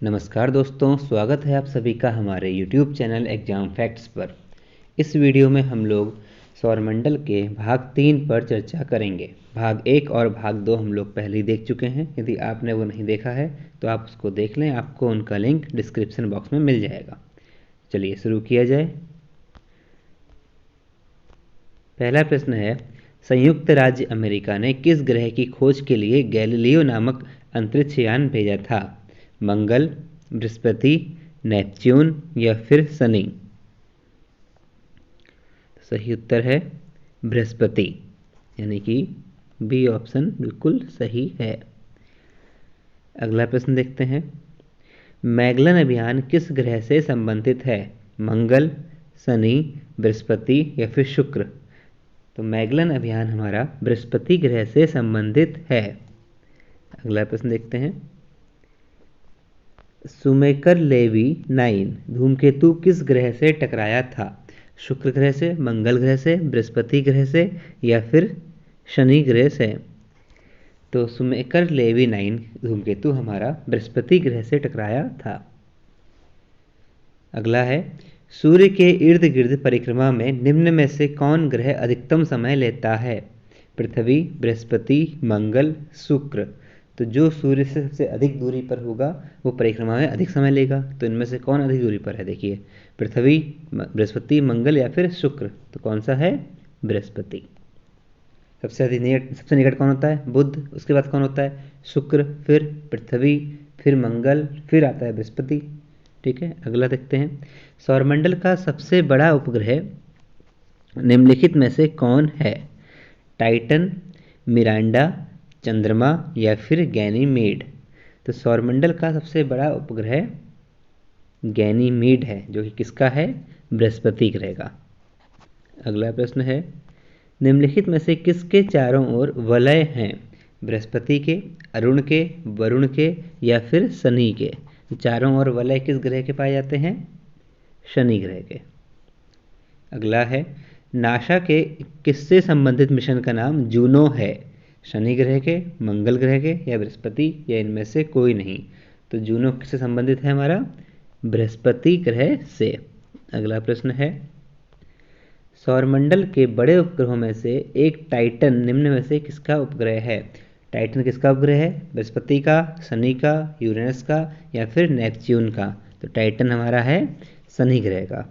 नमस्कार दोस्तों, स्वागत है आप सभी का हमारे YouTube चैनल एग्जाम फैक्ट्स पर। इस वीडियो में हम लोग सौरमंडल के भाग 3 पर चर्चा करेंगे। भाग 1 और भाग 2 हम लोग पहले ही देख चुके हैं। यदि आपने वो नहीं देखा है तो आप उसको देख लें, आपको उनका लिंक डिस्क्रिप्शन बॉक्स में मिल जाएगा। चलिए शुरू किया जाए। पहला प्रश्न है, संयुक्त राज्य अमेरिका ने किस ग्रह की खोज के लिए गैलीलियो नामक अंतरिक्ष यान भेजा था? मंगल, बृहस्पति, नेपच्यून या फिर शनि? सही उत्तर है बृहस्पति, यानी कि बी ऑप्शन बिल्कुल सही है। अगला प्रश्न देखते हैं, मैगलन अभियान किस ग्रह से संबंधित है? मंगल, शनि, बृहस्पति या फिर शुक्र? तो मैगलन अभियान हमारा बृहस्पति ग्रह से संबंधित है। अगला प्रश्न देखते हैं, शुमेकर लेवी 9 धूमकेतु किस ग्रह से टकराया था? शुक्र ग्रह से, मंगल ग्रह से, बृहस्पति ग्रह से या फिर शनि ग्रह से? तो शुमेकर लेवी 9 धूमकेतु हमारा बृहस्पति ग्रह से टकराया था। अगला है, सूर्य के इर्द गिर्द परिक्रमा में निम्न में से कौन ग्रह अधिकतम समय लेता है? पृथ्वी, बृहस्पति, मंगल, शुक्र? तो जो सूर्य से सबसे अधिक दूरी पर होगा वो परिक्रमा में अधिक समय लेगा। तो इनमें से कौन अधिक दूरी पर है? देखिए, पृथ्वी, बृहस्पति, मंगल या फिर शुक्र? तो कौन सा है? बृहस्पति। सबसे निकट कौन होता है? बुध। उसके बाद कौन होता है? शुक्र, फिर पृथ्वी, फिर मंगल, फिर आता है बृहस्पति। ठीक है, अगला देखते हैं, सौरमंडल का सबसे बड़ा उपग्रह निम्नलिखित में से कौन है? टाइटन, मिरांडा, चंद्रमा या फिर गैनीमेड? तो सौरमंडल का सबसे बड़ा उपग्रह गैनीमेड है, जो कि किसका है? बृहस्पति ग्रह का। अगला प्रश्न है, निम्नलिखित में से किसके चारों ओर वलय हैं? बृहस्पति के, अरुण के, वरुण के या फिर शनि के? चारों ओर वलय किस ग्रह के पाए जाते हैं? शनि ग्रह के। अगला है, नासा के किससे संबंधित मिशन का नाम जूनो है? शनि ग्रह के, मंगल ग्रह के या बृहस्पति या इनमें से कोई नहीं? तो जूनो किससे संबंधित है? हमारा बृहस्पति ग्रह से। अगला प्रश्न है, सौरमंडल के बड़े उपग्रहों में से एक टाइटन निम्न में से किसका उपग्रह है? टाइटन किसका उपग्रह है? बृहस्पति का, शनि का, यूरेनस का या फिर नेपच्यून का? तो टाइटन हमारा है शनि ग्रह का।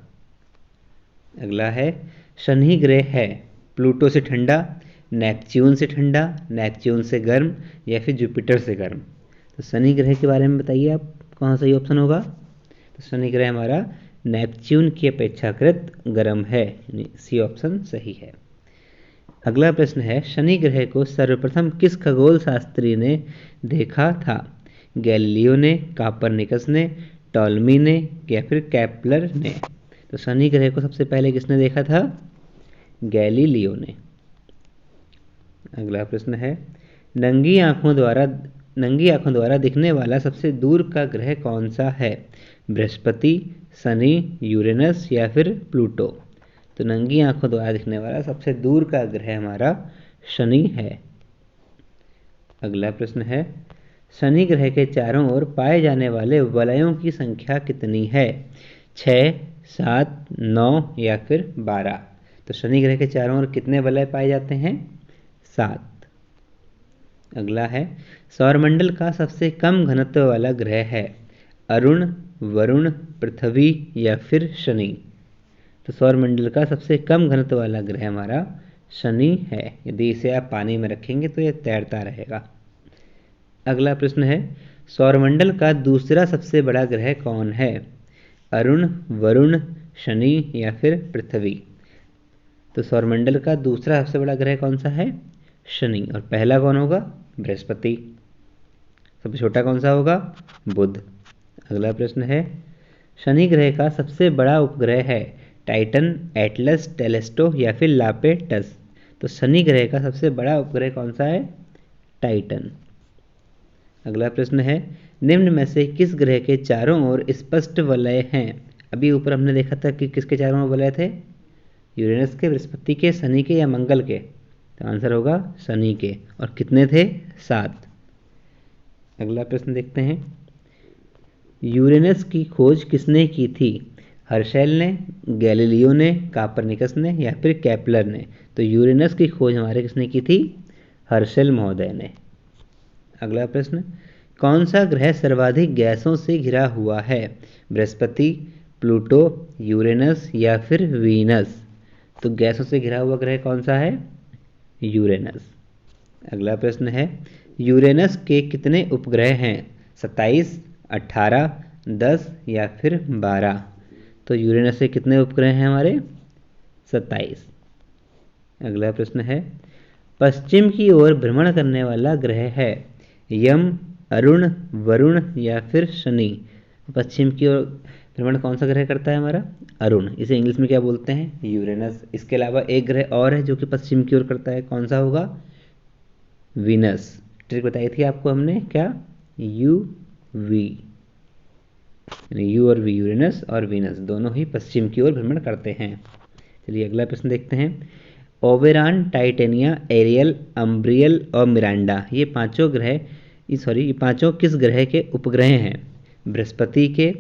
अगला है, शनि ग्रह है प्लूटो से ठंडा, नेपच्यून से ठंडा, नेपच्यून से गर्म या फिर जुपिटर से गर्म? तो शनि ग्रह के बारे में बताइए आप, कौन सा सही ऑप्शन होगा? तो शनि ग्रह हमारा नेपच्यून की अपेक्षाकृत गर्म है, सी ऑप्शन सही है। अगला प्रश्न है, शनि ग्रह को सर्वप्रथम किस खगोल शास्त्री ने देखा था? गैलीलियो ने, कापरनिकस ने, टॉलमी ने या फिर केपलर ने? तो शनि ग्रह को सबसे पहले किसने देखा था? गैलीलियो ने। अगला प्रश्न है, नंगी आंखों द्वारा दिखने वाला सबसे दूर का ग्रह कौन सा है? बृहस्पति, शनि, यूरेनस या फिर प्लूटो? तो नंगी आंखों द्वारा दिखने वाला सबसे दूर का ग्रह हमारा शनि है। अगला प्रश्न है, शनि ग्रह के चारों ओर पाए जाने वाले वलयों की संख्या कितनी है? 6, 7, 9 या फिर 12? तो शनि ग्रह के चारों ओर कितने वलय पाए जाते हैं? 7। अगला है, सौरमंडल का सबसे कम घनत्व वाला ग्रह है? अरुण, वरुण, पृथ्वी या फिर शनि? तो सौरमंडल का सबसे कम घनत्व वाला ग्रह हमारा शनि है। यदि इसे आप पानी में रखेंगे तो यह तैरता रहेगा। अगला प्रश्न है, सौरमंडल का दूसरा सबसे बड़ा ग्रह कौन है? अरुण, वरुण, शनि या फिर पृथ्वी? तो सौरमंडल का दूसरा सबसे बड़ा ग्रह कौन सा है? शनि। और पहला कौन होगा? बृहस्पति। सबसे छोटा कौन सा होगा? बुध। अगला प्रश्न है, शनि ग्रह का सबसे बड़ा उपग्रह है? टाइटन, एटलस, टेलेस्टो या फिर लापेटस? तो शनि ग्रह का सबसे बड़ा उपग्रह कौन सा है? टाइटन। अगला प्रश्न है, निम्न में से किस ग्रह के चारों ओर स्पष्ट वलय हैं? अभी ऊपर हमने देखा था कि किसके चारों ओर वलय थे? यूरेनस के, बृहस्पति के, शनि के या मंगल के? तो आंसर होगा शनि के। और कितने थे? 7। अगला प्रश्न देखते हैं, यूरेनस की खोज किसने की थी? हर्शेल ने, गैलीलियो ने, कापरनिकस ने या फिर केपलर ने? तो यूरेनस की खोज हमारे किसने की थी? हर्शेल महोदय ने। अगला प्रश्न, कौन सा ग्रह सर्वाधिक गैसों से घिरा हुआ है? बृहस्पति, प्लूटो, यूरेनस या फिर वीनस? तो गैसों से घिरा हुआ ग्रह कौन सा है? यूरेनस। अगला प्रश्न है, यूरेनस के कितने उपग्रह हैं? 27, 18, 10 या फिर 12? तो यूरेनस के कितने उपग्रह हैं हमारे? 27। अगला प्रश्न है, पश्चिम की ओर भ्रमण करने वाला ग्रह है? यम, अरुण, वरुण या फिर शनि? पश्चिम की ओर भ्रमण कौन सा ग्रह करता है हमारा? अरुण। इसे इंग्लिश में क्या बोलते हैं? यूरेनस। इसके अलावा एक ग्रह और है जो कि पश्चिम की ओर करता है, कौन सा होगा? वीनस। ट्रिक बताई थी आपको हमने, क्या? यू वी, यू और वी, यूरेनस और वीनस दोनों ही पश्चिम की ओर भ्रमण करते हैं। चलिए अगला प्रश्न देखते हैं, ओबेरॉन, टाइटेनिया, एरियल, अम्ब्रियल और मिरांडा, ये पांचों किस ग्रह के उपग्रह हैं? बृहस्पति के,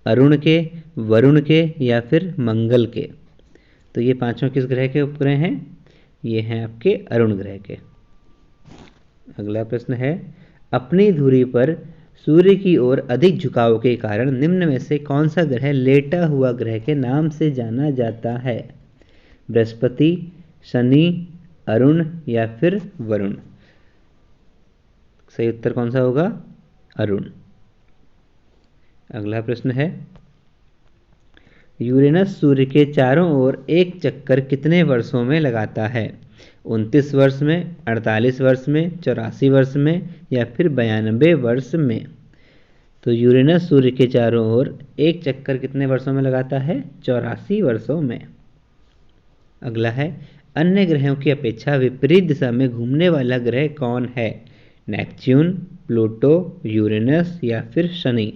अरुण के, वरुण के या फिर मंगल के? तो ये पांचों किस ग्रह के उपग्रह हैं? ये हैं आपके अरुण ग्रह के। अगला प्रश्न है, अपनी धुरी पर सूर्य की ओर अधिक झुकाव के कारण निम्न में से कौन सा ग्रह लेटा हुआ ग्रह के नाम से जाना जाता है? बृहस्पति, शनि, अरुण या फिर वरुण? सही उत्तर कौन सा होगा? अरुण। अगला प्रश्न है, यूरेनस सूर्य के चारों ओर एक चक्कर कितने वर्षों में लगाता है? 29 वर्ष में, 48 वर्ष में, 84 वर्ष में या फिर 92 वर्ष में? तो यूरेनस सूर्य के चारों ओर एक चक्कर कितने वर्षों में लगाता है? 84 वर्षों में। अगला है, अन्य ग्रहों की अपेक्षा विपरीत दिशा में घूमने वाला ग्रह कौन है? नेपच्यून, प्लूटो, यूरेनस या फिर शनि?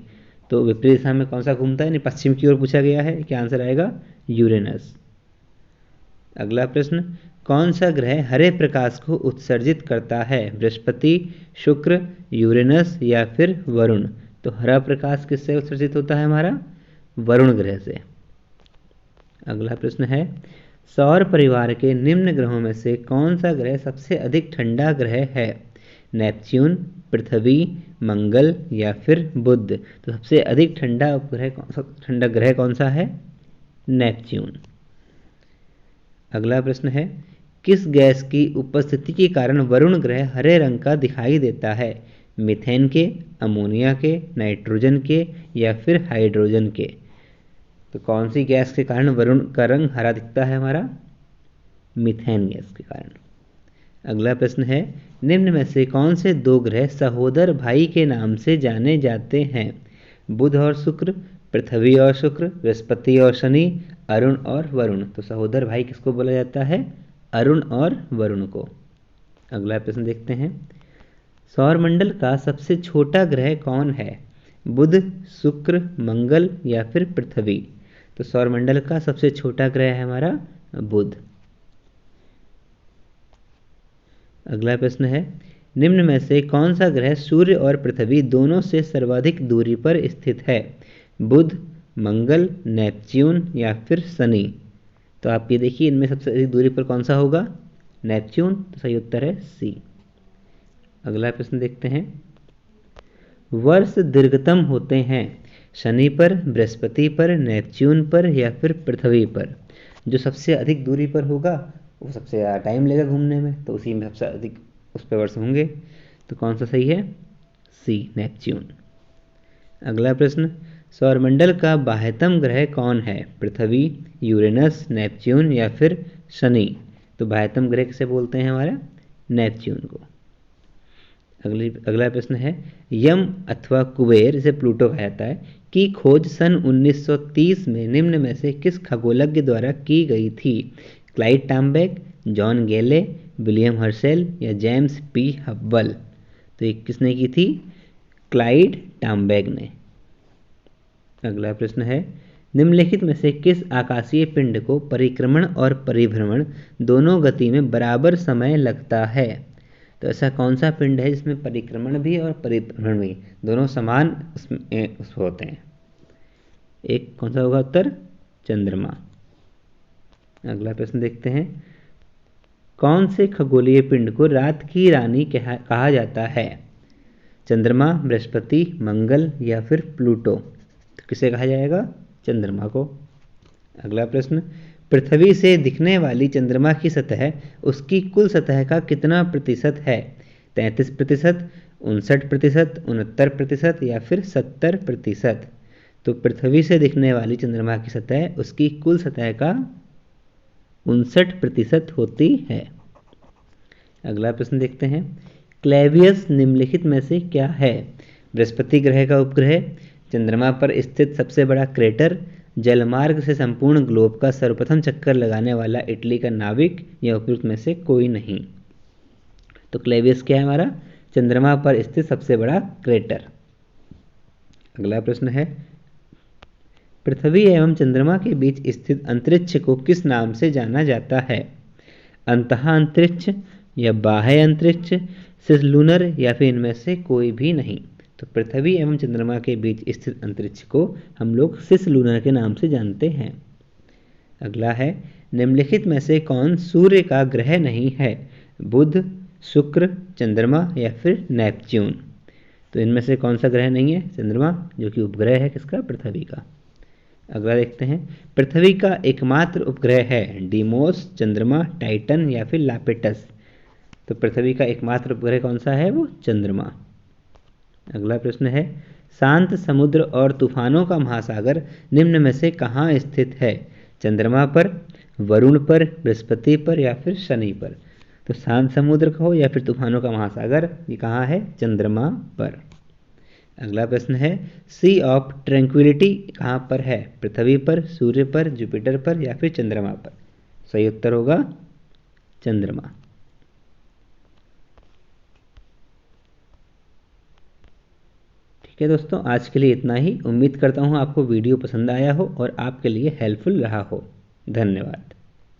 तो विपरीत दिशा में कौन सा घूमता है? यानी पश्चिम की ओर पूछा गया है, क्या आंसर आएगा? यूरेनस। अगला प्रश्न, कौन सा ग्रह हरे प्रकाश को उत्सर्जित करता है? बृहस्पति, शुक्र, यूरेनस या फिर वरुण? तो हरा प्रकाश किससे उत्सर्जित होता है हमारा? वरुण ग्रह से। अगला प्रश्न है, सौर परिवार के निम्न ग्रहों में से कौन सा ग्रह सबसे अधिक ठंडा ग्रह है? नेपच्यून, पृथ्वी, मंगल या फिर बुध? तो सबसे अधिक ठंडा ग्रह कौन सा है? नेपच्यून। अगला प्रश्न है, किस गैस की उपस्थिति के कारण वरुण ग्रह हरे रंग का दिखाई देता है? मीथेन के, अमोनिया के, नाइट्रोजन के या फिर हाइड्रोजन के? तो कौन सी गैस के कारण वरुण का रंग हरा दिखता है हमारा? मीथेन गैस के कारण। अगला प्रश्न है, निम्न में से कौन से दो ग्रह सहोदर भाई के नाम से जाने जाते हैं? बुध और शुक्र, पृथ्वी और शुक्र, बृहस्पति और शनि, अरुण और वरुण? तो सहोदर भाई किसको बोला जाता है? अरुण और वरुण को। अगला प्रश्न देखते हैं, सौरमंडल का सबसे छोटा ग्रह कौन है? बुध, शुक्र, मंगल या फिर पृथ्वी? तो सौरमंडल का सबसे छोटा ग्रह है हमारा बुध। अगला प्रश्न है, निम्न में से कौन सा ग्रह सूर्य और पृथ्वी दोनों से सर्वाधिक दूरी पर स्थित है? बुध, मंगल, नेपच्यून या फिर शनि? तो आप ये देखिए, इनमें सबसे अधिक दूरी पर कौन सा होगा? नेपच्यून। तो सही उत्तर है सी। अगला प्रश्न देखते हैं, वर्ष दीर्घतम होते हैं शनि पर, बृहस्पति पर, नेपच्यून पर या फिर पृथ्वी पर? जो सबसे अधिक दूरी पर होगा वो सबसे ज़्यादा टाइम लेगा घूमने में, तो उसी में सबसे अधिक उस पर वर्ष होंगे। तो कौन सा सही है? सी, नेपच्यून। अगला प्रश्न, सौरमंडल का बाह्यतम ग्रह कौन है? पृथ्वी, यूरेनस, नेपच्यून या फिर शनि? तो बाह्यतम ग्रह किसे बोलते हैं हमारा? नेपच्यून को। अगला प्रश्न है, यम अथवा कुबेर, इसे प्लूटो कहा जाता है, की खोज सन 1930 में निम्न में से किस खगोलज्ञ द्वारा की गई थी? क्लाइड टॉम्बैक, जॉन गेले, विलियम हर्शेल या जेम्स पी हब्बल? तो ये किसने की थी? क्लाइड टॉम्बैक ने। अगला प्रश्न है, निम्नलिखित में से किस आकाशीय पिंड को परिक्रमण और परिभ्रमण दोनों गति में बराबर समय लगता है? तो ऐसा कौन सा पिंड है जिसमें परिक्रमण भी और परिभ्रमण भी दोनों समान उसमें होते हैं? एक कौन सा होगा उत्तर? चंद्रमा। अगला प्रश्न देखते हैं, कौन से खगोलीय पिंड को रात की रानी कहा जाता है? चंद्रमा, बृहस्पति, मंगल या फिर प्लूटो? तो किसे कहा जाएगा? चंद्रमा को। अगला प्रश्न, पृथ्वी से दिखने वाली चंद्रमा की सतह उसकी कुल सतह का कितना प्रतिशत है? 33%, 59%, 69% या फिर 70%? तो पृथ्वी से दिखने वाली चंद्रमा की सतह उसकी कुल सतह का 59% होती है। अगला प्रश्न देखते हैं, क्लेवियस निम्नलिखित में से क्या है? बृहस्पति ग्रह का उपग्रह, चंद्रमा पर स्थित सबसे बड़ा क्रेटर, जलमार्ग से संपूर्ण ग्लोब का सर्वप्रथम चक्कर लगाने वाला इटली का नाविक, या उपयुक्त में से कोई नहीं? तो क्लेवियस क्या है हमारा? चंद्रमा पर स्थित सबसे बड़ा क्रेटर। अगला प्रश्न है, पृथ्वी एवं चंद्रमा के बीच स्थित अंतरिक्ष को किस नाम से जाना जाता है? अंतः अंतरिक्ष या बाह्य अंतरिक्ष, सिसलूनर या फिर इनमें से कोई भी नहीं? तो पृथ्वी एवं चंद्रमा के बीच स्थित अंतरिक्ष को हम लोग सिसलूनर के नाम से जानते हैं। अगला है, निम्नलिखित में से कौन सूर्य का ग्रह नहीं है? बुध, शुक्र, चंद्रमा या फिर नेपच्यून? तो इनमें से कौन सा ग्रह नहीं है? चंद्रमा, जो कि उपग्रह है किसका? पृथ्वी का। अगला देखते हैं, पृथ्वी का एकमात्र उपग्रह है डीमोस, चंद्रमा, टाइटन या फिर लापेटस? तो पृथ्वी का एकमात्र उपग्रह कौन सा है? वो चंद्रमा। अगला प्रश्न है, शांत समुद्र और तूफानों का महासागर निम्न में से कहाँ स्थित है? चंद्रमा पर, वरुण पर, बृहस्पति पर या फिर शनि पर? तो शांत समुद्र का हो या फिर तूफानों का महासागर, ये कहाँ है? चंद्रमा पर। अगला प्रश्न है, सी ऑफ ट्रैंक्विलिटी कहाँ पर है? पृथ्वी पर, सूर्य पर, जुपिटर पर या फिर चंद्रमा पर? सही उत्तर होगा चंद्रमा। ठीक है दोस्तों, आज के लिए इतना ही। उम्मीद करता हूँ आपको वीडियो पसंद आया हो और आपके लिए हेल्पफुल रहा हो। धन्यवाद।